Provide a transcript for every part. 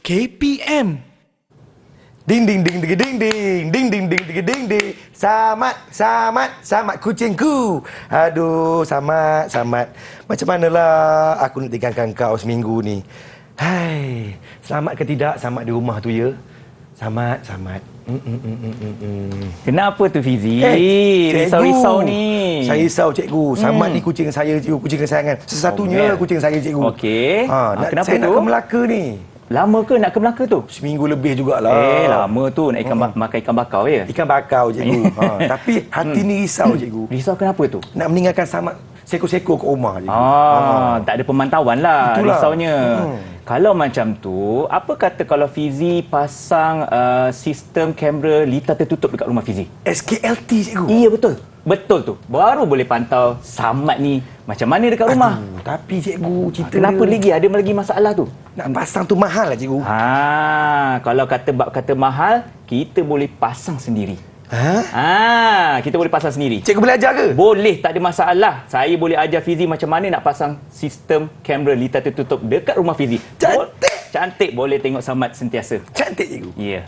KPM. Ding ding ding ding ding ding ding ding ding ding ding ding. Samat kucingku. Aduh, Samat. Macam manalah aku nak tinggalkan kau seminggu ni. Hai, selamat ke tidak Samat di rumah tu ya? Samat. Kenapa tu Fizi? Cikgu. Risau-risau ni. Saya risau cikgu. Samat ni kucing saya cikgu, kucing kesayangan. Sesatunya kucing saya cikgu. Okey. Kenapa saya tu? nak ke Melaka ni. Lama ke nak ke Melaka tu? Seminggu lebih jugalah. Lama tu nak makan ikan bakar ya? Ikan bakar cikgu. Tapi hati ni risau cikgu. Risau kenapa tu? Nak meninggalkan Samat seko-seko kat rumah cikgu. Tak ada pemantauan lah. Itulah. Risaunya. Kalau macam tu, apa kata kalau Fizi pasang sistem kamera litar tertutup dekat rumah Fizi? SKLT cikgu. Iya betul. Betul tu. Baru boleh pantau Samat ni macam mana dekat rumah. Tapi cikgu cerita Kenapa dia, lagi? Ada lagi masalah tu? nak pasang tu mahal lah cikgu. Kalau kata mahal, kita boleh pasang sendiri. Kita boleh pasang sendiri. Cikgu boleh ajar ke? Boleh, tak ada masalah. Saya boleh ajar Fizi macam mana nak pasang sistem kamera litar tertutup dekat rumah Fizi. Cantik. Cantik, boleh tengok Samat sentiasa. Cantik cikgu. Ya.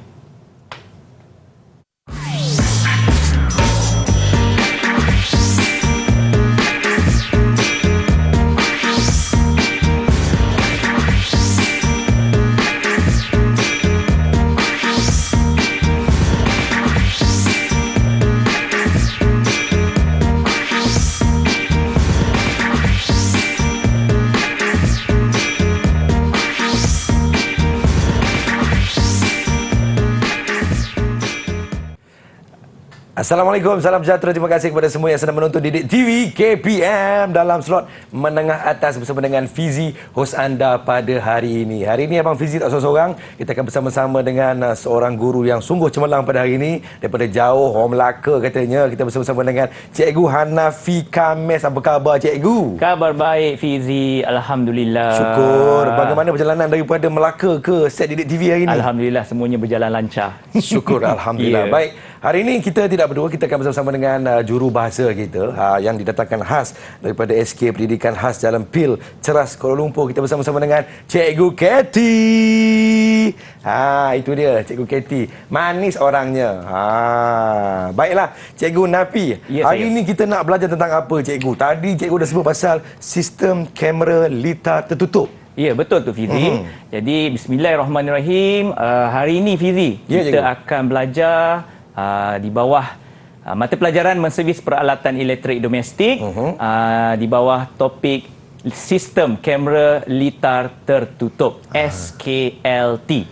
Assalamualaikum, salam sejahtera. Terima kasih kepada semua yang sedang menonton Didik TV KPM dalam slot menengah atas bersama dengan Fizi, hos anda pada hari ini. Hari ini Abang Fizi tak seorang-seorang. Kita akan bersama-sama dengan seorang guru yang sungguh cemerlang pada hari ini. Daripada jauh, orang Melaka katanya. Kita bersama-sama dengan Cikgu Hanafi Kames. Apa khabar Cikgu? Khabar baik Fizi, alhamdulillah. Syukur. Bagaimana perjalanan daripada Melaka ke set Didik TV hari ini? Alhamdulillah, semuanya berjalan lancar. Syukur, alhamdulillah. Baik. Hari ini kita tidak berdua, kita akan bersama-sama dengan jurubahasa kita yang didatangkan khas daripada SK Pendidikan Khas Jalan Pil, Ceras, Kuala Lumpur. Kita bersama-sama dengan Cikgu Katie. Itu dia Cikgu Katie. Manis orangnya. Baiklah, Cikgu Nafi. Ya, hari ini kita nak belajar tentang apa Cikgu? Tadi Cikgu dah sebut pasal sistem kamera litar tertutup. Ya, betul tu Fizi. Jadi bismillahirrahmanirrahim. Hari ini Fizi, kita akan belajar di bawah mata pelajaran menservis peralatan elektrik domestik, di bawah topik sistem kamera litar tertutup, SKLT.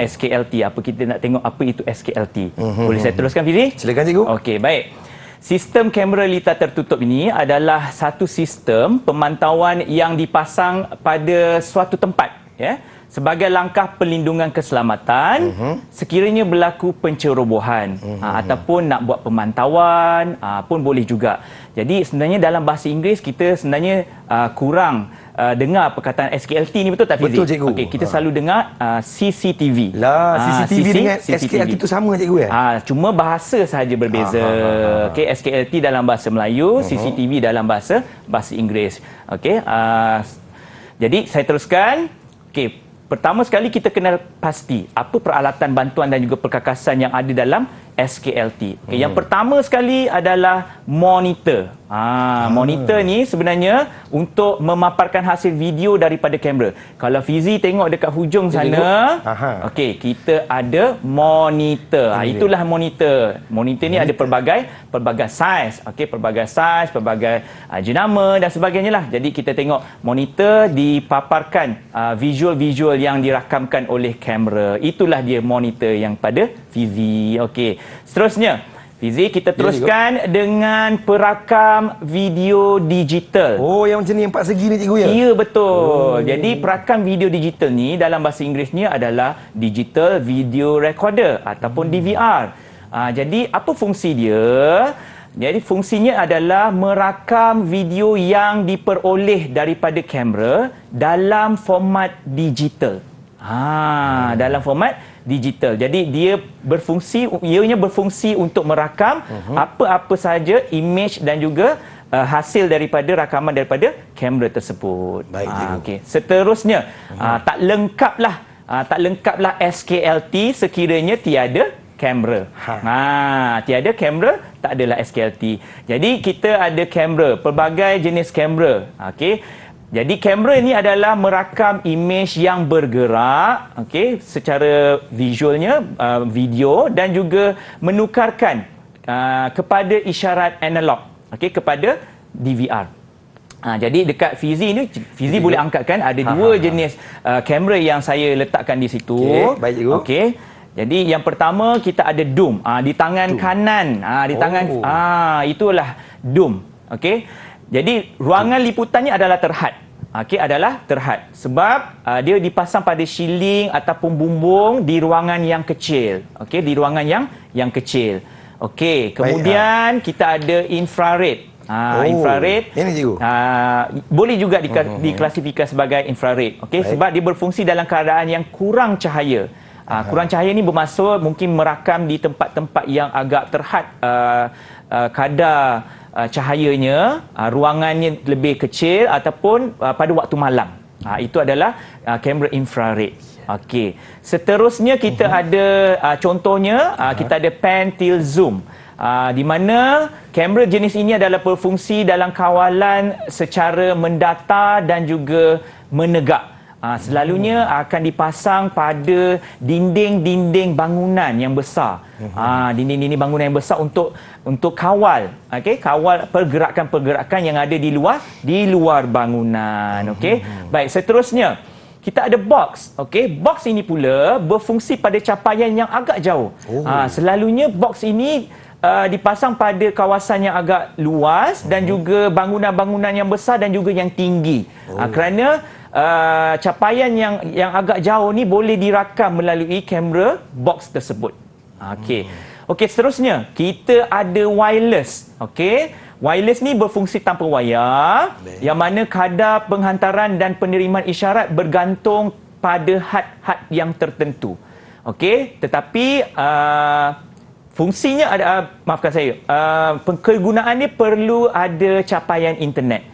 SKLT. Apa kita nak tengok apa itu SKLT? Boleh saya teruskan Fizi? Silakan Cikgu. Okey, baik. Sistem kamera litar tertutup ini adalah satu sistem pemantauan yang dipasang pada suatu tempat, ya, sebagai langkah perlindungan keselamatan sekiranya berlaku pencerobohan ataupun nak buat pemantauan pun boleh juga. Jadi sebenarnya dalam bahasa Inggeris kita sebenarnya kurang dengar perkataan SKLT ni, betul tak Fizi? Betul Cikgu. Okey, kita selalu dengar CCTV. CCTV dengan SKLT itu sama Cikgu ya? Cuma bahasa sahaja berbeza. Okey, SKLT dalam bahasa Melayu, CCTV dalam bahasa Inggeris. Okey, jadi saya teruskan. Okey, pertama sekali kita kena pasti apa peralatan bantuan dan juga perkakasan yang ada dalam SKLT. Okay, yang pertama sekali adalah monitor. Monitor ni sebenarnya untuk memaparkan hasil video daripada kamera. Kalau Fizi tengok dekat hujung sana, okey, kita ada monitor. Itulah monitor. Monitor ni ada pelbagai saiz, okey, pelbagai saiz, pelbagai jenama dan sebagainya lah. Jadi kita tengok monitor dipaparkan visual-visual yang dirakamkan oleh kamera. Itulah dia monitor yang pada Fizi. Okey. Seterusnya, Fizi, kita teruskan dengan perakam video digital. Yang macam ni, yang 4 segi ni Cikgu ya? Ya, betul. Jadi perakam video digital ni dalam bahasa Inggerisnya adalah Digital Video Recorder ataupun DVR. Jadi apa fungsi dia? Jadi fungsinya adalah merakam video yang diperoleh daripada kamera dalam format digital. Dalam format digital. Jadi ianya berfungsi untuk merakam apa-apa sahaja image dan juga hasil daripada rakaman daripada kamera tersebut. Baik, cikgu. Okey. Seterusnya, tak lengkaplah SKLT sekiranya tiada kamera. Tiada kamera, tak adalah SKLT. Jadi kita ada kamera, pelbagai jenis kamera. Okey. Jadi kamera ini adalah merakam imej yang bergerak, okey, secara visualnya, video, dan juga menukarkan kepada isyarat analog, okey, kepada DVR. Jadi dekat Fizi ni, Fizi boleh angkatkan ada dua jenis kamera yang saya letakkan di situ. Okey, baik cikgu. Okey. Jadi yang pertama kita ada Doom. Di tangan kanan. Di tangan itulah Doom. Okey. Jadi ruangan liputannya adalah terhad. Okey, adalah terhad. Sebab dia dipasang pada shielding ataupun bumbung di ruangan yang kecil. Okey, di ruangan yang kecil. Okey, kemudian kita ada infrared. Infrared. Ini cikgu. Boleh juga diklasifikasi sebagai infrared. Okey, sebab dia berfungsi dalam keadaan yang kurang cahaya. Kurang cahaya ni bermaksud mungkin merakam di tempat-tempat yang agak terhad kadar cahayanya, ruangannya lebih kecil ataupun pada waktu malam. Itu adalah kamera infrared. Okey. Seterusnya kita ada contohnya kita ada pan tilt zoom. Di mana kamera jenis ini adalah berfungsi dalam kawalan secara mendata dan juga menegak. Selalunya akan dipasang pada dinding-dinding bangunan yang besar. Dinding-dinding bangunan yang besar untuk kawal, okey, kawal pergerakan-pergerakan yang ada di luar bangunan, okey. Baik, seterusnya kita ada box, okey. Box ini pula berfungsi pada capaian yang agak jauh. Selalunya box ini dipasang pada kawasan yang agak luas dan juga bangunan-bangunan yang besar dan juga yang tinggi. Kerana capaian yang agak jauh ni boleh dirakam melalui kamera box tersebut. Okey, seterusnya kita ada wireless. Okey, wireless ni berfungsi tanpa wayar, yang mana kadar penghantaran dan penerimaan isyarat bergantung pada had-had yang tertentu. Okey, tetapi fungsinya ada, maafkan saya, kegunaan ni perlu ada capaian internet.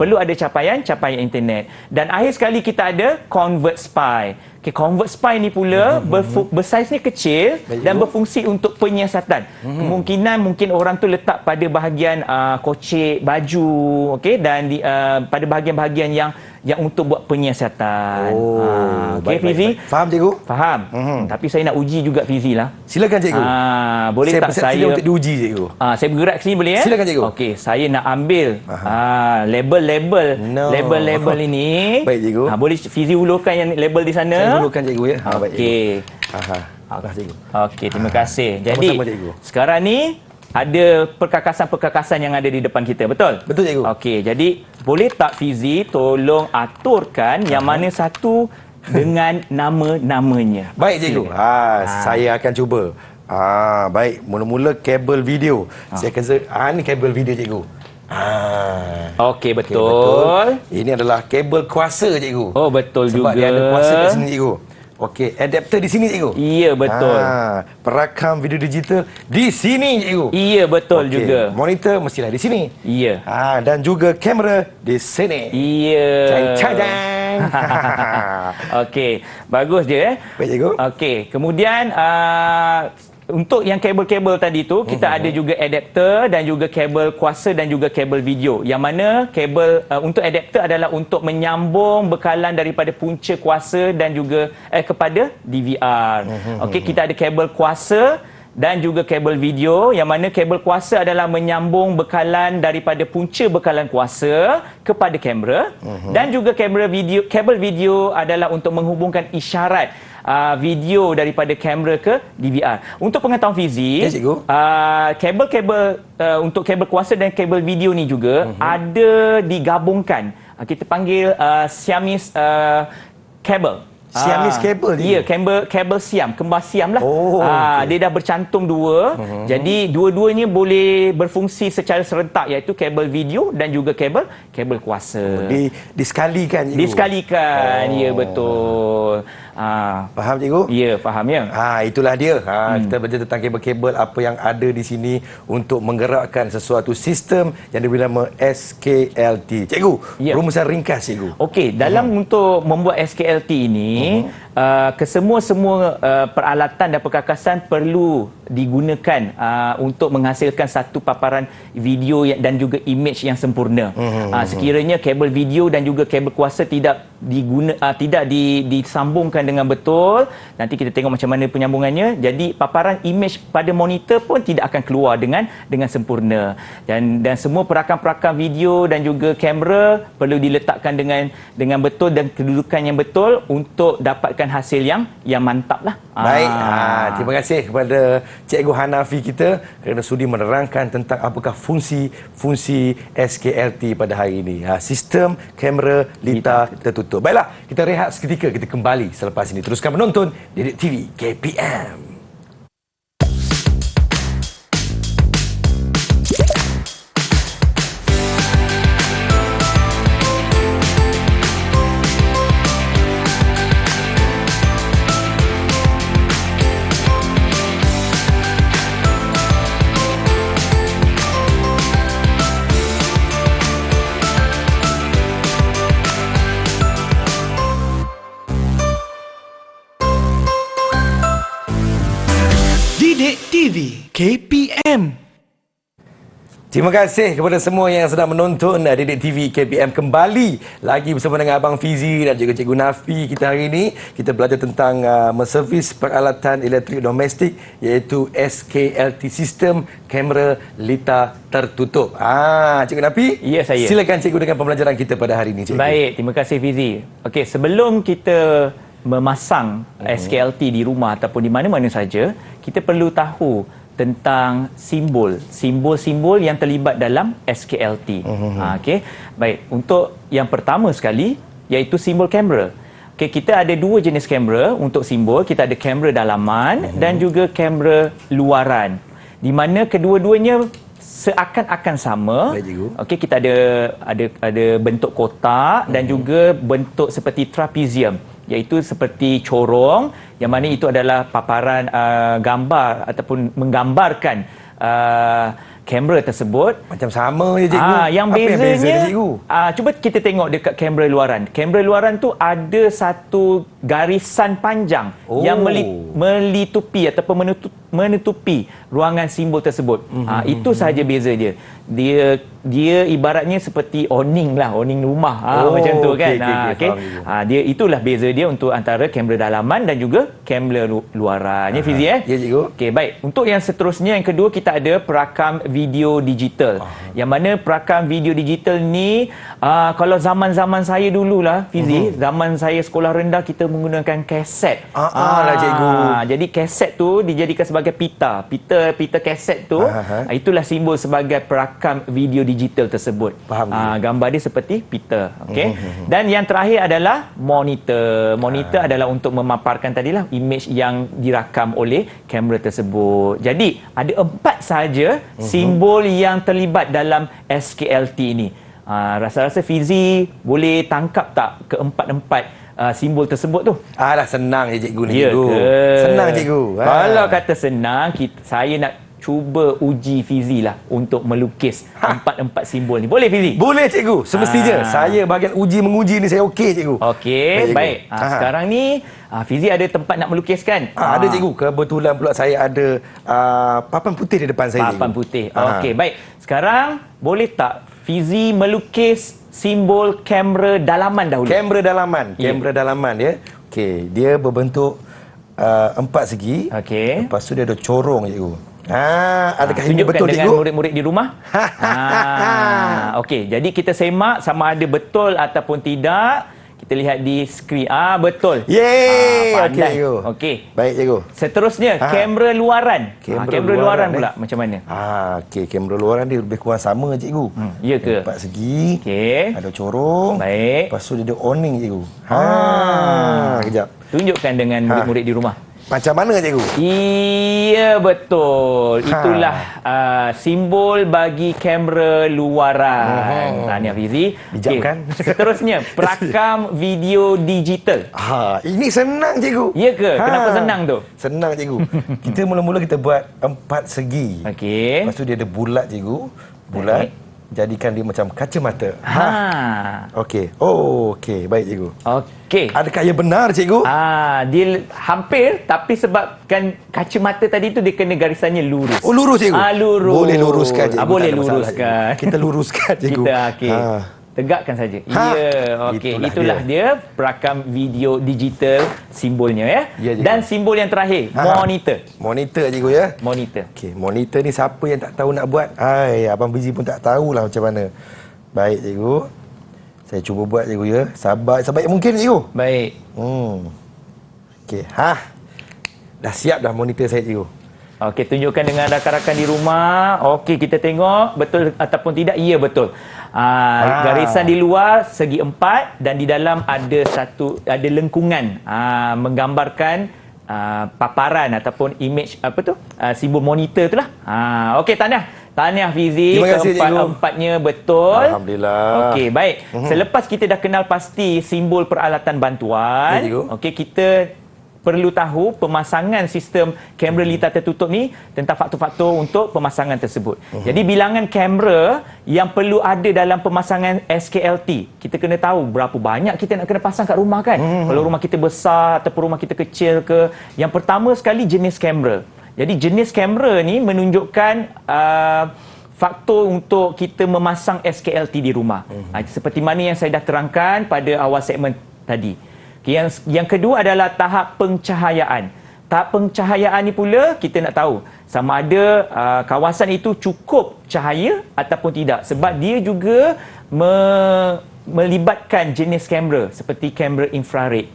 Perlu ada capaian internet. Dan akhir sekali kita ada convert spy. Convert spy ni pula bersaiz ni kecil dan berfungsi untuk penyiasatan. Kemungkinan mungkin orang tu letak pada bahagian kocek baju, okey, dan pada bahagian-bahagian yang untuk buat penyiasatan. Okey, Fizi? Faham cikgu? Faham. Tapi saya nak uji juga Fizi lah. Silakan cikgu. Boleh tak saya untuk diuji cikgu? Saya bergerak sini boleh ya? Silakan cikgu. Okey, saya nak ambil label-label ini. Baik cikgu. Boleh Fizi ulurkan yang label di sana. Saya dulukan cikgu ya. Baik cikgu. Okey. Cikgu. Okey, terima kasih. Jadi Sama-sama, cikgu. sekarang ni ada perkakasan-perkakasan yang ada di depan kita, betul? Betul cikgu. Okey, jadi boleh tak Fizi tolong aturkan yang mana satu dengan nama-namanya. Baik cikgu. Saya akan cuba. Baik, mula-mula kabel video. Saya akan ni kabel video cikgu. Okey, betul. Ini adalah kabel kuasa cikgu. Oh, betul Sebab juga. dia ada kuasa kat sini cikgu. Okey, adapter di sini cikgu. Iya, betul. Perakam video digital di sini cikgu. Iya, betul juga. Monitor mestilah di sini. Iya. Dan juga kamera di sini. Iya. Cang-cang. Okey, bagus je. Baik cikgu. Okey, kemudian untuk yang kabel-kabel tadi tu, kita ada juga adapter dan juga kabel kuasa dan juga kabel video. Yang mana kabel untuk adapter adalah untuk menyambung bekalan daripada punca kuasa dan juga kepada DVR. Okey, kita ada kabel kuasa dan juga kabel video, yang mana kabel kuasa adalah menyambung bekalan daripada punca bekalan kuasa kepada kamera, dan juga kabel video adalah untuk menghubungkan isyarat video daripada kamera ke DVR. Untuk pengetahuan Fizi, Ya, cikgu. kabel-kabel untuk kabel kuasa dan kabel video ni juga ada digabungkan. Kita panggil Siamese kabel. Siamese kabel ni? Ya, kabel siam, kembar siam lah. Okay. Dia dah bercantum dua. Jadi dua-duanya boleh berfungsi secara serentak, iaitu kabel video dan juga kabel kuasa. Disekalikan cikgu. Disekalikan, ya betul. Faham cikgu? Ya, faham ya. Itulah dia. Kita belajar tentang kabel-kabel apa yang ada di sini untuk menggerakkan sesuatu sistem yang diberi nama SKLT. Cikgu, rumusan ringkas cikgu. Okey, dalam untuk membuat SKLT ini, kesemua-semua peralatan dan perkakasan perlu digunakan untuk menghasilkan satu paparan video dan juga image yang sempurna. Sekiranya kabel video dan juga kabel kuasa tidak disambungkan dengan betul, nanti kita tengok macam mana penyambungannya. Jadi paparan image pada monitor pun tidak akan keluar dengan sempurna. Dan semua perakam-perakam video dan juga kamera perlu diletakkan dengan betul dan kedudukan yang betul untuk dapatkan hasil yang mantap lah. Baik, terima kasih kepada Cikgu Hanafi kita kerana sudi menerangkan tentang apakah fungsi SKLT pada hari ini. Sistem kamera lita tertutup. Baiklah, kita rehat seketika, kita kembali selepas ini. Teruskan menonton Didik TV KPM. Didik TV KPM. Terima kasih kepada semua yang sedang menonton Didik TV KPM kembali lagi bersama dengan Abang Fizi dan juga Cikgu Nafi. Kita hari ini kita belajar tentang menservis peralatan elektrik domestik iaitu SKLT sistem kamera lita tertutup. Cikgu Nafi? Ya, saya. Silakan cikgu dengan pembelajaran kita pada hari ini, cikgu. Baik, terima kasih Fizi. Okey, sebelum kita memasang SKLT di rumah ataupun di mana-mana saja, kita perlu tahu tentang simbol-simbol yang terlibat dalam SKLT. Okey. Baik, untuk yang pertama sekali iaitu simbol kamera. Okey, kita ada dua jenis kamera untuk simbol. Kita ada kamera dalaman dan juga kamera luaran. Di mana kedua-duanya seakan-akan sama. Okey, kita ada bentuk kotak dan juga bentuk seperti trapezium, iaitu seperti corong, yang mana itu adalah paparan gambar ataupun menggambarkan kamera tersebut. Macam sama je, cikgu. Yang Apa bezanya, yang beza dia, cikgu? Cuba kita tengok dekat kamera luaran. Kamera luaran tu ada satu garisan panjang yang melitupi ataupun menutupi ruangan simbol tersebut. Itu sahaja beza dia. Dia ibaratnya seperti awning rumah. Macam tu kan. Dia itulah beza dia untuk antara kamera dalaman dan juga kamera luaran. Ya, Fizi, Ya, cikgu. Okey, baik. Untuk yang seterusnya, yang kedua, kita ada perakam video digital. Yang mana perakam video digital ni, kalau zaman-zaman saya dululah, Fizi, zaman saya sekolah rendah, kita menggunakan kaset. Lah, cikgu. Jadi kaset tu dijadikan sebagai pita kaset tu. Itulah simbol sebagai perakam video digital tersebut. Faham. Gambar dia seperti pita. Okey. Dan yang terakhir adalah monitor. Monitor adalah untuk memaparkan tadilah image yang dirakam oleh kamera tersebut. Jadi ada 4 sahaja simbol yang terlibat dalam SKLT ini. Rasa-rasa Fizi boleh tangkap tak keempat-empat simbol tersebut tu? Dah senang je, cikgu ni, Ya cikgu. ke? Senang, cikgu. Kalau kata senang, saya nak cuba uji Fizi lah untuk melukis empat simbol ni. Boleh, Fizi? Boleh, cikgu. Semestinya. Saya bahagian menguji ni saya okey, cikgu. Okey, baik. Sekarang ni Fizi ada tempat nak melukis kan? Ada, cikgu. Kebetulan pula saya ada papan putih di depan saya, cikgu. Papan putih. Okey, baik. Sekarang boleh tak Fizi melukis simbol kamera dalaman dahulu? Kamera dalaman. Kamera dalaman, ya. Okey, dia berbentuk 4 segi. Okey. Lepas tu dia ada corong, cikgu. Adakah ini tunjukkan betul, dengan cikgu? murid-murid di rumah. Okey, jadi kita semak sama ada betul ataupun tidak. Kita lihat di skrin. Betul. Yeay! Okey, Pandai. cikgu. Okey. Baik, cikgu. Seterusnya, kamera luaran. Kamera luaran pula macam mana? Okey, kamera luaran dia lebih kurang sama, cikgu. Ya ke? 4 segi. Okey. Ada corong. Baik. Lepas tu dia ada awning, cikgu. Kejap. Tunjukkan dengan murid-murid di rumah. Macam mana cikgu? Iya, betul. Itulah simbol bagi kamera luaran. Tahniah Fizi. Bijak kan? Seterusnya, perakam video digital. Ini senang cikgu. Ya ke? Kenapa senang tu? Senang cikgu. Kita mula-mula kita buat 4 segi. Okey. Lepas tu dia ada bulat cikgu. Bulat. Jadikan dia macam kacamata. Okey. Okey. Baik cikgu. Okey. Adakah ia benar cikgu? Dia hampir, tapi sebabkan kacamata tadi tu dia kena garisannya lurus. Oh, lurus cikgu? Lurus. Boleh luruskan cikgu. Boleh Tak ada masalah, luruskan. cikgu. Kita luruskan cikgu. Kita okey. Tegakkan saja. Ya, okey. Itulah dia perakam video digital simbolnya ya. Ya, cikgu. Dan simbol yang terakhir, monitor. Monitor cikgu ya. Monitor. Okey, monitor ni siapa yang tak tahu nak buat? Abang Fizi pun tak tahulah macam mana. Baik cikgu. Saya cuba buat cikgu ya. Sebaik mungkin cikgu. Baik. Okey, dah siap dah monitor saya cikgu. Okey, tunjukkan dengan rakan-rakan di rumah. Okey, kita tengok betul ataupun tidak. Ya, betul. Garisan di luar segi 4 dan di dalam ada lengkungan menggambarkan paparan ataupun image simbol monitor itulah. Okey, tahniah Fizi. Terima kasih, Keempat-empatnya betul. Alhamdulillah. Okey, baik. Selepas kita dah kenal pasti simbol peralatan bantuan, okey, kita perlu tahu pemasangan sistem kamera litar tertutup ni tentang faktor-faktor untuk pemasangan tersebut. Jadi bilangan kamera yang perlu ada dalam pemasangan SKLT, kita kena tahu berapa banyak kita nak kena pasang kat rumah kan. Kalau rumah kita besar ataupun rumah kita kecil ke. Yang pertama sekali jenis kamera. Jadi jenis kamera ni menunjukkan faktor untuk kita memasang SKLT di rumah. Seperti mana yang saya dah terangkan pada awal segmen tadi. Yang kedua adalah tahap pencahayaan. Tahap pencahayaan ni pula kita nak tahu sama ada kawasan itu cukup cahaya ataupun tidak. Sebab dia juga melibatkan jenis kamera seperti kamera infrared.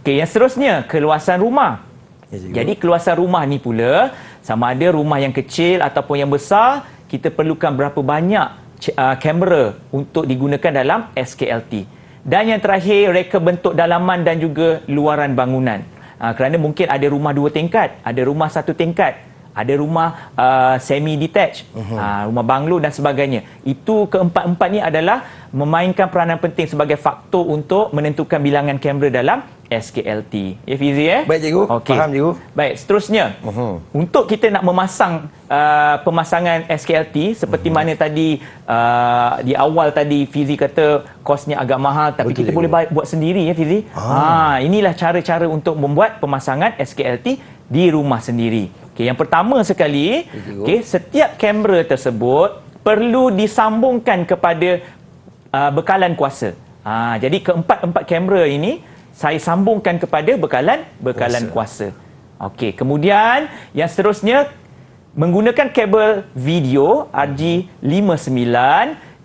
Okey, yang seterusnya keluasan rumah. Jadi keluasan rumah ni pula sama ada rumah yang kecil ataupun yang besar, kita perlukan berapa banyak kamera untuk digunakan dalam SKLT. Dan yang terakhir, reka bentuk dalaman dan juga luaran bangunan. Kerana mungkin ada rumah 2 tingkat, ada rumah 1 tingkat, ada rumah semi-detached, rumah banglo dan sebagainya. Itu keempat-empat ni adalah memainkan peranan penting sebagai faktor untuk menentukan bilangan kamera dalam SKLT. Ya, Fizi ya? Baik cikgu, faham cikgu. Baik, seterusnya. Untuk kita nak memasang pemasangan SKLT seperti mana tadi di awal tadi Fizi kata kosnya agak mahal tapi kita boleh buat sendiri ya Fizi. Inilah cara-cara untuk membuat pemasangan SKLT di rumah sendiri. Okey, yang pertama sekali, setiap kamera tersebut perlu disambungkan kepada bekalan kuasa. Jadi keempat-empat kamera ini saya sambungkan kepada bekalan kuasa. Okey, kemudian yang seterusnya menggunakan kabel video RG59,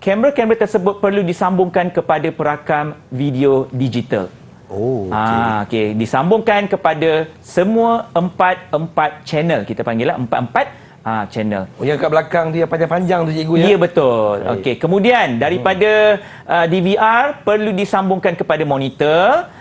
kamera-kamera tersebut perlu disambungkan kepada perakam video digital. Okey, disambungkan kepada semua empat channel. Kita panggillah empat channel. Yang kat belakang tu yang panjang-panjang tu cikgu ya? Ya, betul. Okey, kemudian daripada DVR perlu disambungkan kepada monitor.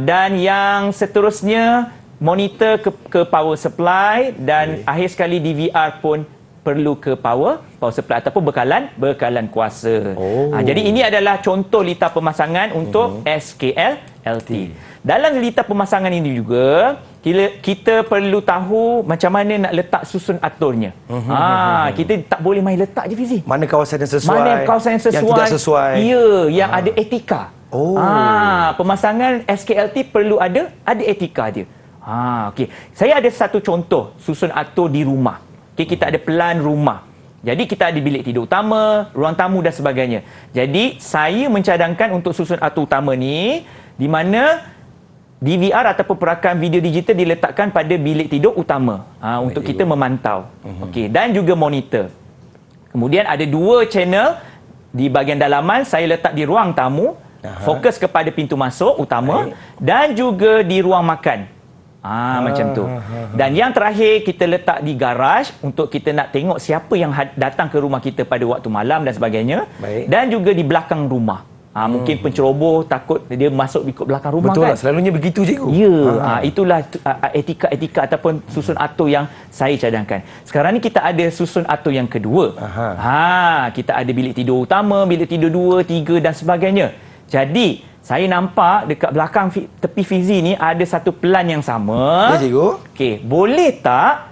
Dan yang seterusnya monitor ke power supply dan akhir sekali DVR pun perlu ke power supply ataupun bekalan kuasa. Jadi ini adalah contoh litar pemasangan untuk SKLT. Dalam litar pemasangan ini juga kita perlu tahu macam mana nak letak susun aturnya. Kita tak boleh main letak je Fizi. Mana kawasan yang sesuai, yang tidak sesuai. Ya, yang ada etika. Pemasangan SKLT perlu ada etika dia. Okey. Saya ada satu contoh susun atur di rumah. Okey, kita ada pelan rumah. Jadi kita ada bilik tidur utama, ruang tamu dan sebagainya. Jadi saya mencadangkan untuk susun atur utama ni di mana DVR ataupun perakam video digital diletakkan pada bilik tidur utama untuk kita memantau. Okey, dan juga monitor. Kemudian ada 2 channel di bahagian dalaman saya letak di ruang tamu. Fokus kepada pintu masuk utama dan juga di ruang makan. Macam tu. Dan yang terakhir kita letak di garaj untuk kita nak tengok siapa yang datang ke rumah kita pada waktu malam dan sebagainya. Dan juga di belakang rumah. Mungkin penceroboh takut dia masuk ikut belakang rumah. Betul kan? lah, selalunya begitu cikgu. Ya, itulah etika-etika ataupun susun atur yang saya cadangkan. Sekarang ni kita ada susun atur yang kedua. Kita ada bilik tidur utama, bilik tidur 2, 3 dan sebagainya. Jadi saya nampak dekat belakang tepi Fizi ni ada satu pelan yang sama. Ya cikgu. Okey, boleh tak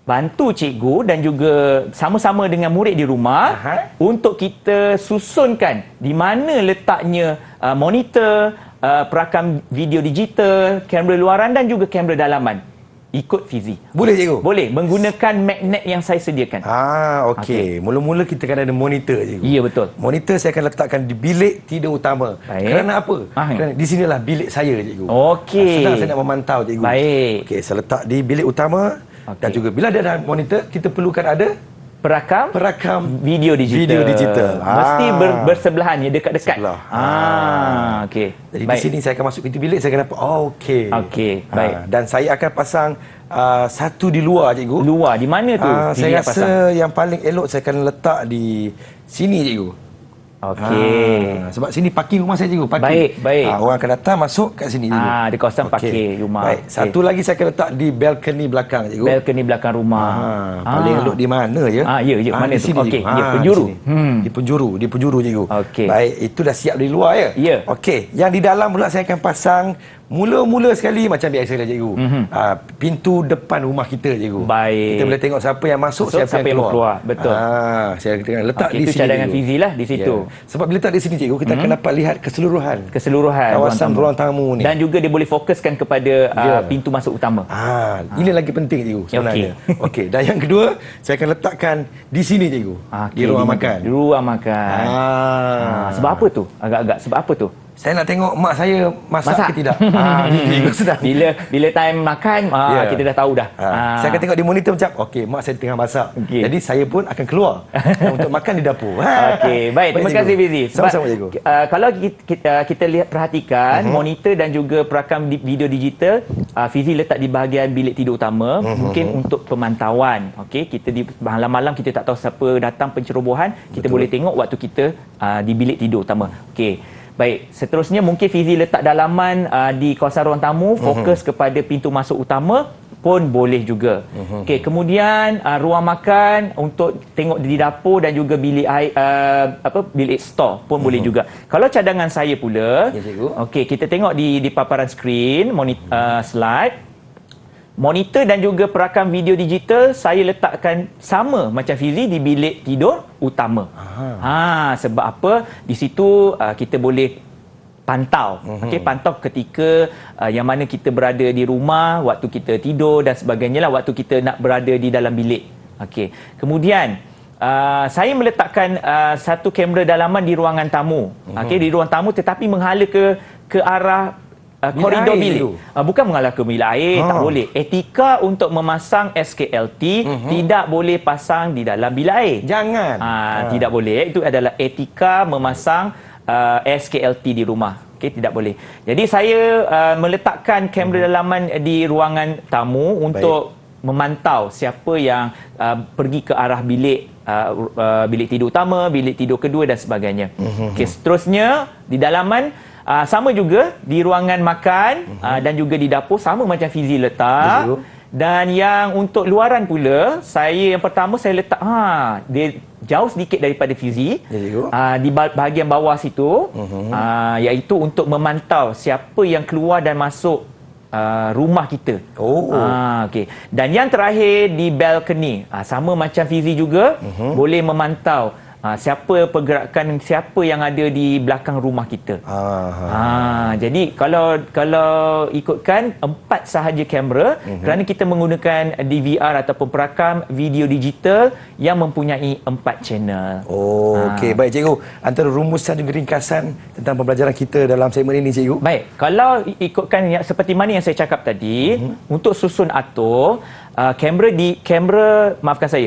bantu cikgu dan juga sama-sama dengan murid di rumah untuk kita susunkan di mana letaknya monitor, perakam video digital, kamera luaran dan juga kamera dalaman. Ikut Fizi. Boleh cikgu? Boleh, menggunakan magnet yang saya sediakan. Okey. Mula-mula kita akan ada monitor cikgu. Ya, betul. Monitor saya akan letakkan di bilik tidur utama. Baik. Kerana apa? Kerana di sinilah bilik saya cikgu. Okey. Senang saya nak memantau cikgu. Baik. Okey, saya letak di bilik utama. Dan juga bila dia ada monitor, kita perlukan ada perakam video digital. Mesti bersebelahan ya, dekat-dekat. Sebelah. Okey. Jadi baik. di sini saya akan masuk pintu bilik, saya akan dapat okey. Okey, baik. Dan saya akan pasang satu di luar cikgu. Luar di mana tu? Saya rasa yang paling elok saya akan letak di sini cikgu. Okey. Sebab sini parking rumah saya cikgu. Parking. Baik. Orang akan datang masuk kat sini cikgu. Di kawasan parkir rumah. Baik. Satu lagi saya akan letak di balkoni belakang cikgu. Balkoni belakang rumah. Paling elok di mana ya? Mana di tu? sini Okey, cikgu. ya, penjuru. Di penjuru cikgu. Okey. Baik, itu dah siap dari luar ya? Ya. Okey, yang di dalam pula saya akan pasang mula-mula sekali macam biasa lah cikgu. Pintu depan rumah kita cikgu. Baik. Kita boleh tengok siapa yang masuk, siapa yang keluar. Betul. Saya akan letak di itu sini. cadangan cikgu. Fizi lah di situ. Sebab bila letak di sini cikgu, kita akan dapat lihat keseluruhan kawasan ruang tamu ni. Dan juga dia boleh fokuskan kepada pintu masuk utama. Ini lagi penting cikgu sebenarnya. Okey. Dan yang kedua, saya akan letakkan di sini cikgu. Di ruang makan. Di ruang makan. Sebab apa tu? Agak-agak sebab apa tu? Saya nak tengok mak saya masak ke tidak. Cikgu sedang. Bila time makan, kita dah tahu dah. Saya akan tengok di monitor macam, okey, mak saya tengah masak. Jadi saya pun akan keluar untuk makan di dapur. Okey, baik. Terima kasih Fizi. Sama-sama cikgu. Kalau kita lihat perhatikan monitor dan juga perakam video digital, Fizi letak di bahagian bilik tidur utama, mungkin untuk pemantauan. Okey, kita di malam-malam kita tak tahu siapa datang pencerobohan, kita boleh tengok waktu kita di bilik tidur utama. Okey. Baik, seterusnya mungkin Fizi letak dalaman di kawasan ruang tamu, fokus kepada pintu masuk utama pun boleh juga. Okey, kemudian ruang makan untuk tengok di dapur dan juga bilik air, bilik store pun boleh juga. Kalau cadangan saya pula, okey, kita tengok di paparan skrin, slide. Monitor dan juga perakam video digital saya letakkan sama macam Fizi di bilik tidur utama. Sebab apa? Di situ kita boleh pantau. Okey, pantau ketika yang mana kita berada di rumah, waktu kita tidur dan sebagainya lah, waktu kita nak berada di dalam bilik. Okey. Kemudian saya meletakkan satu kamera dalaman di ruangan tamu. Okey, di ruang tamu tetapi menghala ke arah koridor bilik. Bukan mengalah ke bilik air, tak boleh. Etika untuk memasang SKLT tidak boleh pasang di dalam bilik air. Jangan. Tidak boleh. Itu adalah etika memasang SKLT di rumah. Okey, tidak boleh. Jadi saya meletakkan kamera dalaman di ruangan tamu untuk memantau siapa yang pergi ke arah bilik bilik tidur utama, bilik tidur kedua dan sebagainya. Okey, seterusnya di dalaman sama juga di ruangan makan dan juga di dapur sama macam Fizi letak. Dan yang untuk luaran pula, yang pertama saya letak dia jauh sedikit daripada Fizi. Di bahagian bawah situ, iaitu untuk memantau siapa yang keluar dan masuk rumah kita. Okey. Dan yang terakhir di balkoni, sama macam Fizi juga, boleh memantau siapa pergerakan siapa yang ada di belakang rumah kita. Jadi kalau ikutkan 4 sahaja kamera, kerana kita menggunakan DVR ataupun perakam video digital yang mempunyai 4 channel. Okey, baik cikgu. Antara rumusan dan ringkasan tentang pembelajaran kita dalam segmen ini cikgu. Baik, kalau ikutkan seperti mana yang saya cakap tadi, untuk susun atur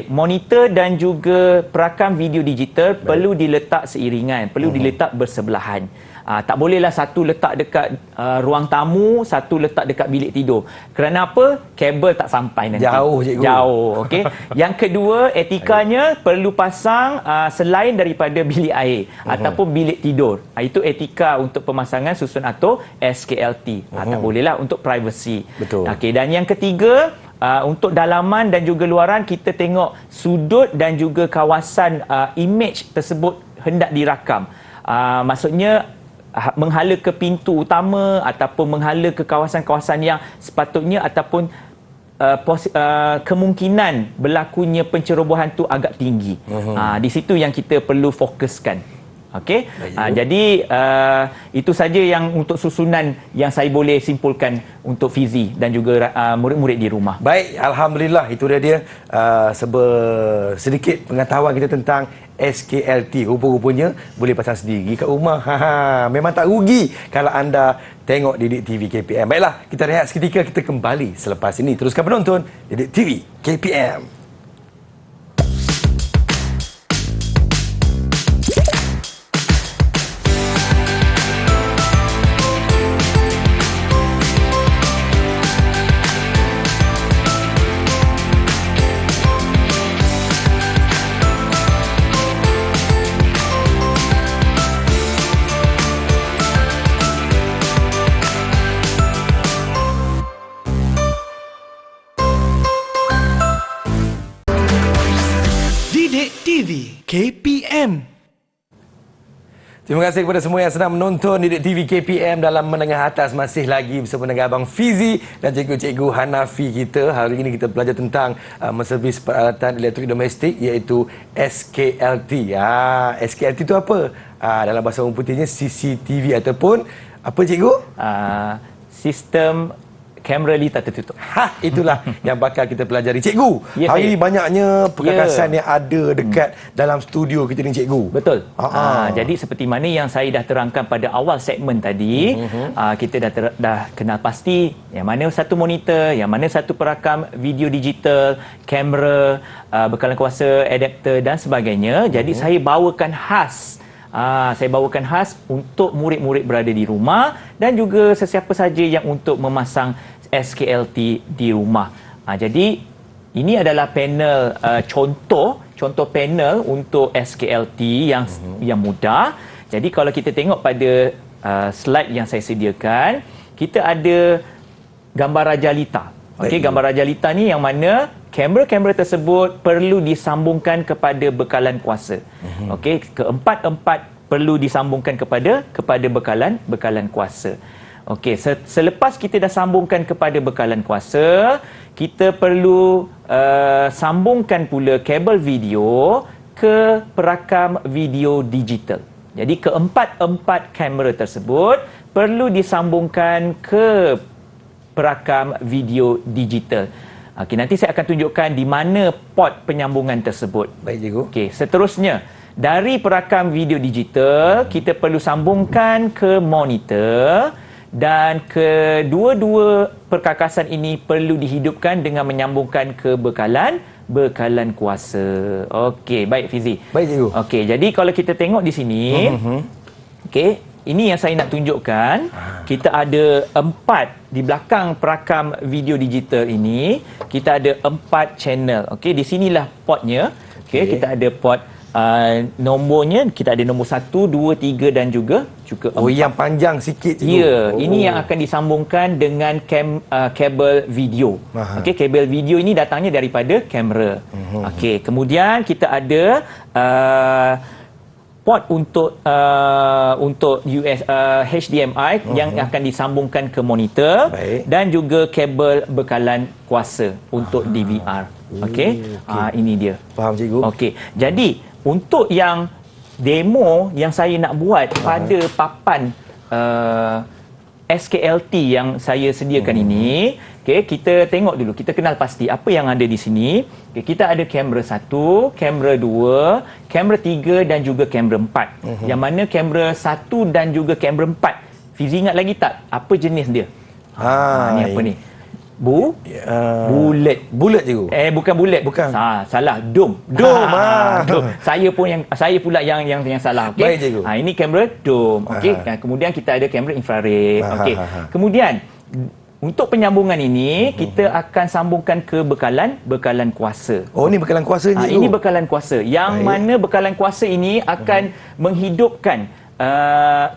monitor dan juga perakam video digital perlu diletak seiringan, perlu diletak bersebelahan. Tak bolehlah satu letak dekat ruang tamu, satu letak dekat bilik tidur. Kerana apa? Kabel tak sampai nanti. Jauh, cikgu. Jauh, okey. Yang kedua, etikanya perlu pasang selain daripada bilik air ataupun bilik tidur. Itu etika untuk pemasangan susun atur SKLT. Tak bolehlah untuk privacy. Betul. Okey, dan yang ketiga, untuk dalaman dan juga luaran, kita tengok sudut dan juga kawasan image tersebut hendak dirakam. Maksudnya menghala ke pintu utama ataupun menghala ke kawasan-kawasan yang sepatutnya ataupun kemungkinan berlakunya pencerobohan tu agak tinggi. Di situ yang kita perlu fokuskan. Okey. Jadi itu saja yang untuk susunan yang saya boleh simpulkan untuk Fizi dan juga murid-murid di rumah. Baik, alhamdulillah itu dia sedikit pengetahuan kita tentang SKLT. Rupa-rupanya boleh pasang sendiri kat rumah. Memang tak rugi kalau anda tengok Didik TV KPM. Baiklah, kita rehat seketika, kita kembali selepas ini. Teruskan menonton Didik TV KPM. Didik TV KPM. Terima kasih kepada semua yang sedang menonton Didik TV KPM dalam menengah atas. Masih lagi bersama dengan Abang Fizi dan cikgu-cikgu Hanafi kita. Hari ini kita belajar tentang menservis peralatan elektrik domestik iaitu SKLT. SKLT itu apa? Dalam bahasa orang putihnya CCTV ataupun apa cikgu? Sistem kamera litar tertutup. Itulah yang bakal kita pelajari. Cikgu, Ya, hari ini saya. banyaknya perkakasan yang ada dekat dalam studio kita ni cikgu. Betul. Jadi seperti mana yang saya dah terangkan pada awal segmen tadi, kita dah kenal pasti yang mana satu monitor, yang mana satu perakam video digital, kamera, bekalan kuasa, adapter dan sebagainya. Jadi saya bawakan khas untuk murid-murid berada di rumah dan juga sesiapa saja yang untuk memasang SKLT di rumah. Jadi ini adalah panel contoh panel untuk SKLT yang mudah. Jadi kalau kita tengok pada slide yang saya sediakan, kita ada gambar Raja Lita. Okey, gambar Raja Lita ni yang mana kamera-kamera tersebut perlu disambungkan kepada bekalan kuasa. Okey, keempat-empat perlu disambungkan kepada bekalan kuasa. Okey, selepas kita dah sambungkan kepada bekalan kuasa, kita perlu sambungkan pula kabel video ke perakam video digital. Jadi keempat-empat kamera tersebut perlu disambungkan ke perakam video digital. Okey, nanti saya akan tunjukkan di mana port penyambungan tersebut. Baik cikgu. Okey, seterusnya dari perakam video digital kita perlu sambungkan ke monitor dan kedua-dua perkakasan ini perlu dihidupkan dengan menyambungkan ke bekalan kuasa. Okey, baik Fizi. Baik cikgu. Okey, jadi kalau kita tengok di sini, okey, ini yang saya nak tunjukkan. Kita ada 4 di belakang perakam video digital ini. Kita ada 4 channel. Okey, di sinilah portnya. Okey, kita ada port nombornya. Kita ada nombor 1, 2, 3 dan juga 4. Oh, yang panjang sikit cikgu. Ya, ini yang akan disambungkan dengan kabel video. Okey, kabel video ini datangnya daripada kamera. Okey, kemudian kita ada port untuk HDMI yang akan disambungkan ke monitor. Baik. Dan juga kabel bekalan kuasa untuk DVR. Okey. Ini dia. Faham cikgu. Okey. Jadi untuk yang demo yang saya nak buat pada papan SKLT yang saya sediakan ini, okey, kita tengok dulu, kita kenal pasti apa yang ada di sini. Okay, kita ada kamera 1, kamera 2, kamera 3 dan juga kamera 4. Yang mana kamera 1 dan juga kamera 4, Fizi ingat lagi tak apa jenis dia? Ni apa ni? Bulat. Bulat cikgu. Bukan bulat. Bukan. Salah. Dom. Dom. Saya pula yang salah. Okey. Baik, cikgu. Ini kamera dom. Okey. Kemudian kita ada kamera infrared. Okey. Kemudian untuk penyambungan ini kita akan sambungkan ke bekalan kuasa. Oh, ni bekalan kuasa cikgu. Ini bekalan kuasa. Yang mana bekalan kuasa ini akan menghidupkan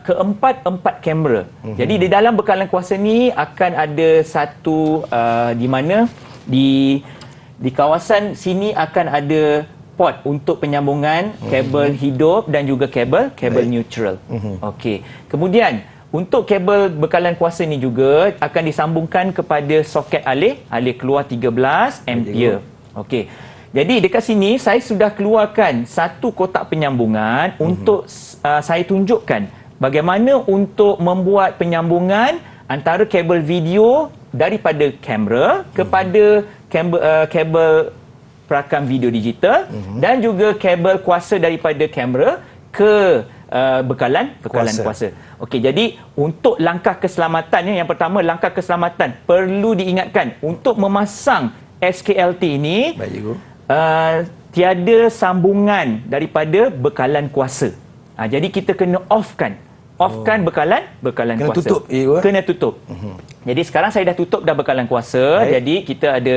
keempat kamera. Jadi di dalam bekalan kuasa ni akan ada satu di mana di kawasan sini akan ada port untuk penyambungan kabel hidup dan juga kabel neutral. Okey. Kemudian untuk kabel bekalan kuasa ni juga akan disambungkan kepada soket alih keluar 13 ampere. Okey. Jadi dekat sini saya sudah keluarkan satu kotak penyambungan untuk saya tunjukkan bagaimana untuk membuat penyambungan antara kabel video daripada kamera kepada kabel perakam video digital dan juga kabel kuasa daripada kamera ke bekalan kuasa. Okey, jadi untuk langkah keselamatan yang pertama, langkah keselamatan perlu diingatkan untuk memasang SKLT ini. Baik cikgu. Tiada sambungan daripada bekalan kuasa. Jadi kita kena offkan bekalan kena kuasa. Tutup, kena tutup. Jadi sekarang saya dah tutup dah bekalan kuasa. Baik. Jadi kita ada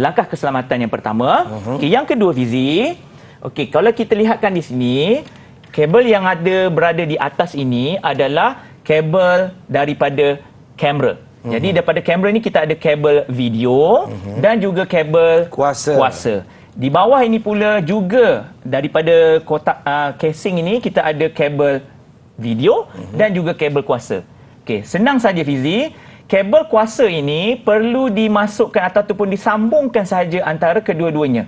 langkah keselamatan yang pertama. Okay, yang kedua, Fizi. Okey, kalau kita lihatkan di sini, kabel yang berada di atas ini adalah kabel daripada kamera. Jadi daripada kamera ni kita ada kabel video dan juga kabel kuasa. Di bawah ini pula juga daripada kotak casing ini kita ada kabel video dan juga kabel kuasa. Okey, senang saja Fizi. Kabel kuasa ini perlu dimasukkan ataupun disambungkan sahaja antara kedua-duanya.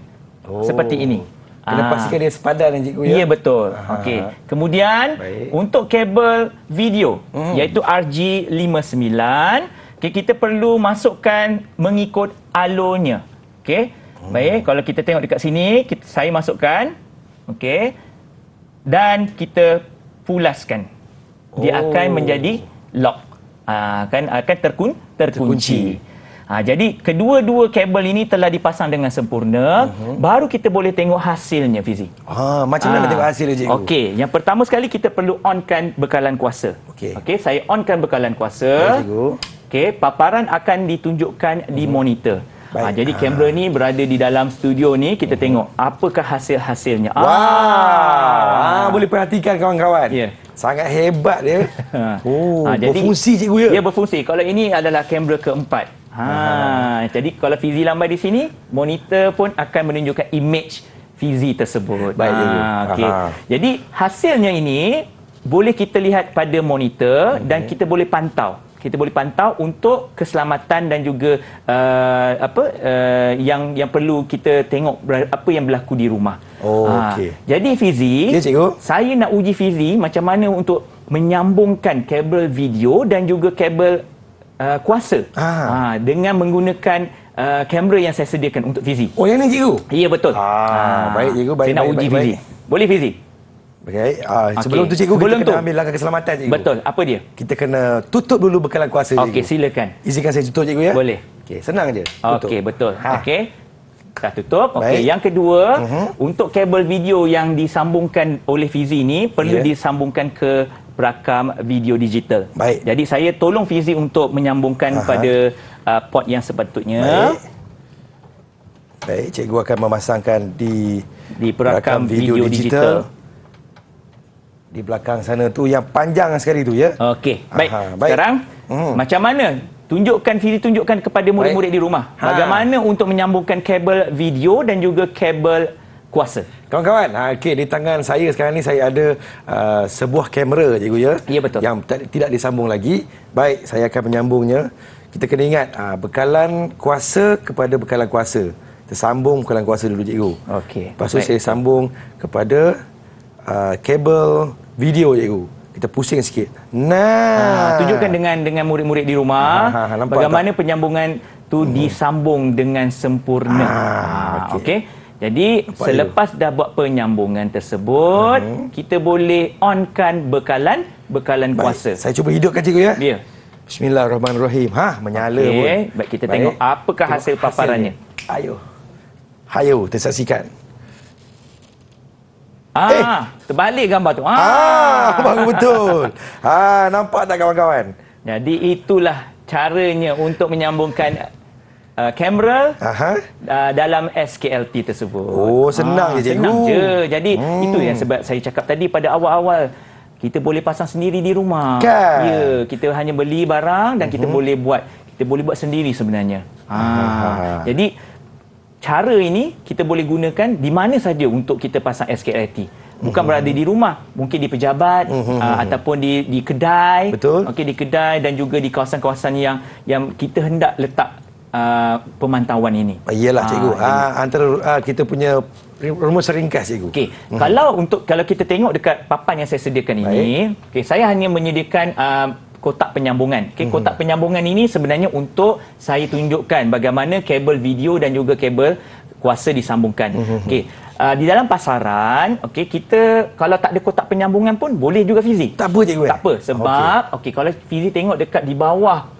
Seperti ini. Kena pastikan dia sepadan cikgu ya. Ya, betul. Okey. Kemudian untuk kabel video iaitu RG59, kita perlu masukkan mengikut alurnya. Okey. Baik, kalau kita tengok dekat sini, saya masukkan. Okey. Dan kita pulaskan. Dia akan menjadi lock. Akan terkunci. Jadi kedua-dua kabel ini telah dipasang dengan sempurna. Baru kita boleh tengok hasilnya, Fizi. Macam mana tengok hasilnya cikgu? Okey, yang pertama sekali kita perlu onkan bekalan kuasa. Okey, saya onkan bekalan kuasa. Cikgu. Okey, paparan akan ditunjukkan di monitor. Jadi kamera ni berada di dalam studio ni, kita tengok apakah hasil-hasilnya. Wow. Boleh perhatikan kawan-kawan. Ya. Sangat hebat dia. Jadi, berfungsi cikgu ya. Ya, berfungsi. Kalau ini adalah kamera keempat. Jadi kalau Fizi lambai di sini, monitor pun akan menunjukkan image Fizi tersebut. Baik, cikgu. Okey. Jadi hasilnya ini boleh kita lihat pada monitor dan kita boleh pantau. Kita boleh pantau untuk keselamatan dan juga yang perlu kita tengok apa yang berlaku di rumah. Okey. Jadi Fizi, ya, cikgu. saya nak uji Fizi macam mana untuk menyambungkan kabel video dan juga kabel kuasa dengan menggunakan kamera yang saya sediakan untuk Fizi. Oh, yang ni cikgu? Ya, betul. Baik cikgu, baik. Saya nak uji Fizi. Boleh Fizi? Baik. Sebelum tu cikgu, kita kena ambil langkah keselamatan cikgu. Betul. Apa dia? Kita kena tutup dulu bekalan kuasa cikgu. Okey, silakan. Izinkan saya tutup cikgu ya. Boleh. Okey, senang je. Okey, betul. Okey. Dah tutup. Okey, yang kedua, untuk kabel video yang disambungkan oleh Fizi ini perlu disambungkan ke perakam video digital. Baik. Jadi saya tolong Fizi untuk menyambungkan pada port yang sepatutnya. Baik, cikgu akan memasangkan di perakam video digital. Di belakang sana tu yang panjang sekali tu ya. Okey, baik. Sekarang macam mana? Tunjukkan kepada murid-murid di rumah bagaimana untuk menyambungkan kabel video dan juga kabel kuasa. Kawan-kawan, okey, di tangan saya sekarang ni saya ada sebuah kamera cikgu ya. Ya, betul. Yang tidak disambung lagi. Baik, saya akan menyambungnya. Kita kena ingat bekalan kuasa kepada bekalan kuasa. Kita sambung bekalan kuasa dulu cikgu. Okey. Lepas tu saya sambung kepada kabel video cikgu. Kita pusing sikit. Tunjukkan dengan murid-murid di rumah bagaimana penyambungan tu disambung dengan sempurna. Okey. Jadi selepas dah buat penyambungan tersebut, kita boleh onkan bekalan kuasa. Saya cuba hidupkan cikgu ya. Ya. Bismillahirrahmanirrahim. Menyala pun. Okey, baik kita tengok apakah hasil paparannya. Ayo, tersaksikan. Terbalik gambar tu. Bagus betul. Nampak tak kawan-kawan? Jadi itulah caranya untuk menyambungkan kamera dalam SKLT tersebut. Senang je cikgu. Senang je. Jadi itu yang sebab saya cakap tadi pada awal-awal. Kita boleh pasang sendiri di rumah. Kan? Ya, kita hanya beli barang dan kita boleh buat sendiri sebenarnya. Jadi cara ini kita boleh gunakan di mana saja untuk kita pasang SKLT. Bukan berada di rumah, mungkin di pejabat ataupun di kedai. Betul. Okey, di kedai dan juga di kawasan-kawasan yang kita hendak letak pemantauan ini. Iyalah cikgu. Antara kita punya rumus ringkas cikgu. Okey, kalau kita tengok dekat papan yang saya sediakan ini, okey, saya hanya menyediakan kotak penyambungan. Okey, kotak penyambungan ini sebenarnya untuk saya tunjukkan bagaimana kabel video dan juga kabel kuasa disambungkan. Okey, di dalam pasaran, okey, kita kalau tak ada kotak penyambungan pun boleh juga Fizi. Tak apa cikgu. Tak apa sebab okey, kalau Fizi tengok dekat di bawah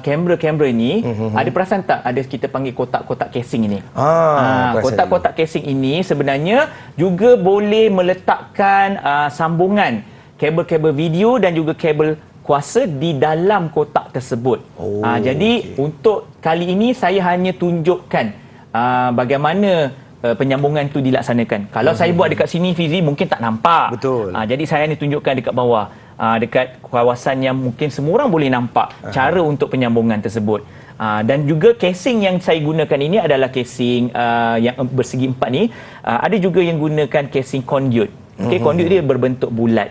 kamera ini, ada perasan tak ada kita panggil kotak-kotak casing ini? Kotak-kotak casing ini sebenarnya juga boleh meletakkan sambungan kabel-kabel video dan juga kabel kuasa di dalam kotak tersebut. Jadi untuk kali ini saya hanya tunjukkan bagaimana penyambungan itu dilaksanakan. Kalau saya buat dekat sini Fizi mungkin tak nampak. Betul. Jadi saya hanya tunjukkan dekat bawah. Dekat kawasan yang mungkin semua orang boleh nampak cara untuk penyambungan tersebut. Dan juga casing yang saya gunakan ini adalah casing yang bersegi empat ni. Ada juga yang gunakan casing conduit. Conduit dia berbentuk bulat.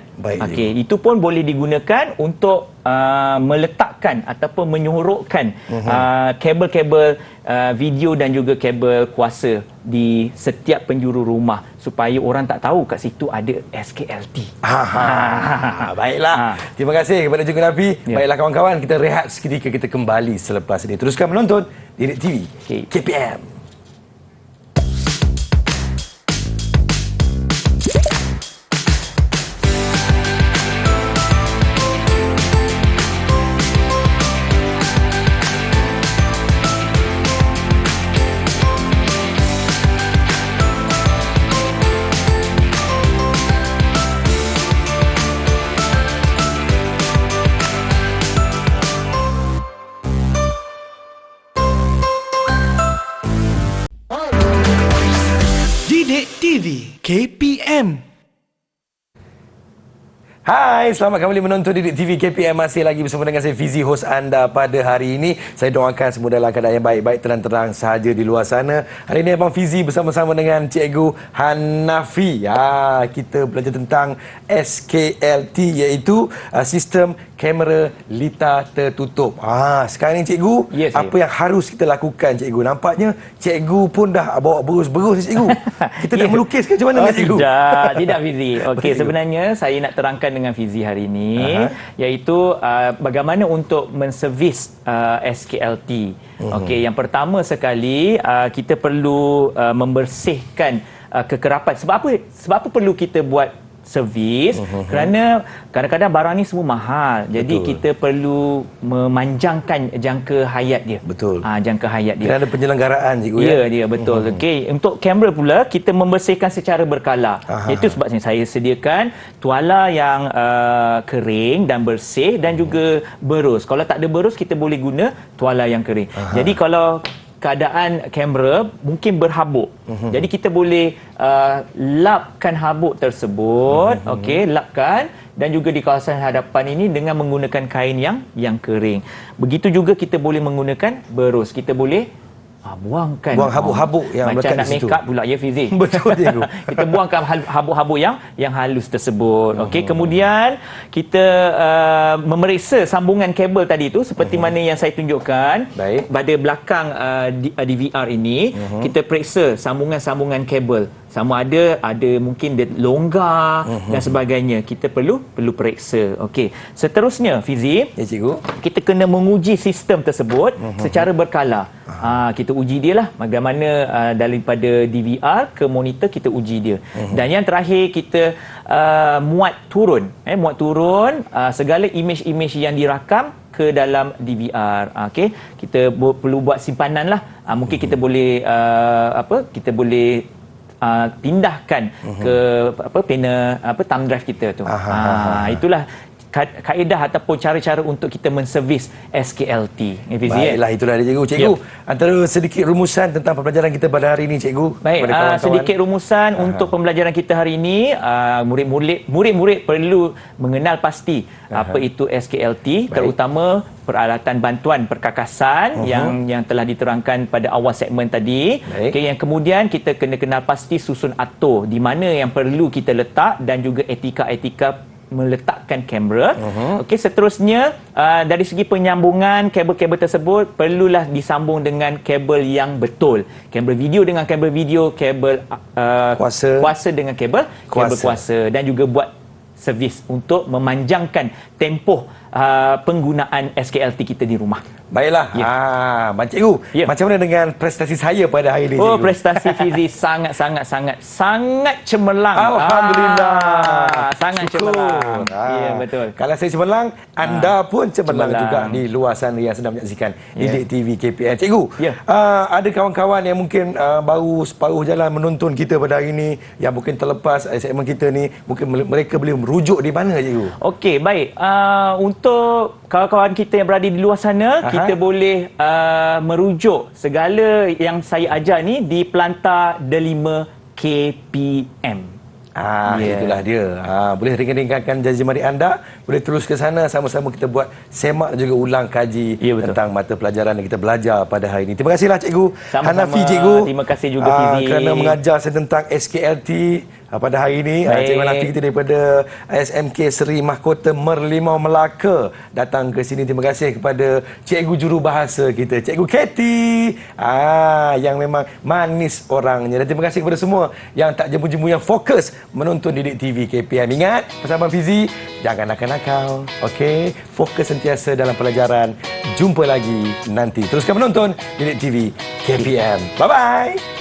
Itu pun boleh digunakan untuk meletakkan ataupun menyorokkan kabel-kabel video dan juga kabel kuasa di setiap penjuru rumah supaya orang tak tahu kat situ ada SKLT. Baiklah. Terima kasih kepada Cikgu Nafi. Baiklah kawan-kawan, kita rehat seketika, kita kembali selepas ini. Teruskan menonton Didik TV KPM. Didik TV KPM. Hai, selamat kembali menonton Didik TV KPM. Masih lagi bersama dengan saya Fizi, hos anda pada hari ini. Saya doakan semua dalam keadaan yang baik-baik, tenang-tenang sahaja di luar sana. Hari ini Abang Fizi bersama-sama dengan Cikgu Hanafi. Kita belajar tentang SKLT, iaitu sistem kamera lita tertutup. Sekarang ni Cikgu, apa yang harus kita lakukan Cikgu? Nampaknya Cikgu pun dah bawa berus-berus Cikgu. Kita dah melukis ke macam mana Cikgu? Tidak Fizi. Okey, sebenarnya saya nak terangkan dengan Fizi hari ini, iaitu bagaimana untuk menservis SKLT. Okey, yang pertama sekali kita perlu membersihkan kekerapan. Sebab apa perlu kita buat servis? Kerana kadang-kadang barang ni semua mahal. Jadi kita perlu memanjangkan jangka hayat dia. Betul. Jangka hayat dia. Kerana penyelenggaraan Cikgu. Dia betul. Okey, untuk kamera pula kita membersihkan secara berkala. Itu sebabnya saya sediakan tuala yang kering dan bersih dan juga berus. Kalau tak ada berus kita boleh guna tuala yang kering. Jadi kalau keadaan kamera mungkin berhabuk. Jadi kita boleh lapkan habuk tersebut, lapkan, dan juga di kawasan hadapan ini dengan menggunakan kain yang kering. Begitu juga kita boleh menggunakan berus. Kita boleh buang habuk-habuk yang macam nak make up pula ya Fizi. Betul Cikgu. Kita buangkan habuk-habuk yang halus tersebut. Okey, kemudian kita memeriksa sambungan kabel tadi itu seperti mana yang saya tunjukkan. Pada belakang DVR ini, kita periksa sambungan-sambungan kabel. sama ada mungkin dia longgar dan sebagainya. Kita perlu periksa. Okey. Seterusnya Fizi, Ya cikgu. kita kena menguji sistem tersebut secara berkala. Kita uji dia lah bagaimana daripada DVR ke monitor, kita uji dia. Dan yang terakhir, kita muat turun segala imej-imej yang dirakam ke dalam DVR. Okey, kita perlu buat simpanan lah. Mungkin kita boleh pindahkan ke panel thumb drive kita tu. Itulah kaedah ataupun cara-cara untuk kita menservis SKLT. Baiklah, itulah dia cikgu. Cikgu, antara sedikit rumusan tentang pembelajaran kita pada hari ini, cikgu. Baik, sedikit rumusan untuk pembelajaran kita hari ini. Murid-murid perlu mengenal pasti apa itu SKLT. Baik. Terutama peralatan bantuan perkakasan yang telah diterangkan pada awal segmen tadi. Okay, yang kemudian kita kena kenal pasti susun atur di mana yang perlu kita letak dan juga etika-etika meletakkan kamera. Okey, seterusnya dari segi penyambungan kabel-kabel tersebut perlulah disambung dengan kabel yang betul. Kabel video dengan kabel video, kabel kuasa dengan kabel kuasa, dan juga buat servis untuk memanjangkan tempoh penggunaan SKLT kita di rumah. Baiklah. Cikgu, macam mana dengan prestasi saya pada hari ini, cikgu? Prestasi Fizi sangat cemerlang. Alhamdulillah. Sangat cemerlang. Ya, betul. Kalau saya cemerlang, anda pun cemerlang juga di luar sana yang sedang menyaksikan Didik TV KPM. Cikgu, ada kawan-kawan yang mungkin baru separuh jalan menonton kita pada hari ini, yang mungkin terlepas segmen kita ni, mungkin mereka boleh merujuk di mana, cikgu? Okey, baik. Untuk kawan-kawan kita yang berada di luar sana, kita boleh merujuk segala yang saya ajar ni di Pelantar Delima KPM. Itulah dia. Boleh ringkan-ringkankan janji mari anda, boleh terus ke sana, sama-sama kita buat semak dan juga ulang kaji tentang mata pelajaran yang kita belajar pada hari ini. Terima kasihlah cikgu Hanafi, cikgu. Terima kasih juga Fizi kerana mengajar saya tentang SKLT pada hari ini. Cikgu Hanafi kita daripada SMK Seri Mahkota Merlimau Melaka datang ke sini. Terima kasih kepada cikgu jurubahasa kita, Cikgu Katie, yang memang manis orangnya. Dan terima kasih kepada semua yang tak jemu-jemu, yang fokus menonton Didik TV KPM. Ingat, bersama Fizi, jangan nakal-nakal. Okey, fokus sentiasa dalam pelajaran. Jumpa lagi nanti. Teruskan menonton Didik TV KPM. Bye-bye.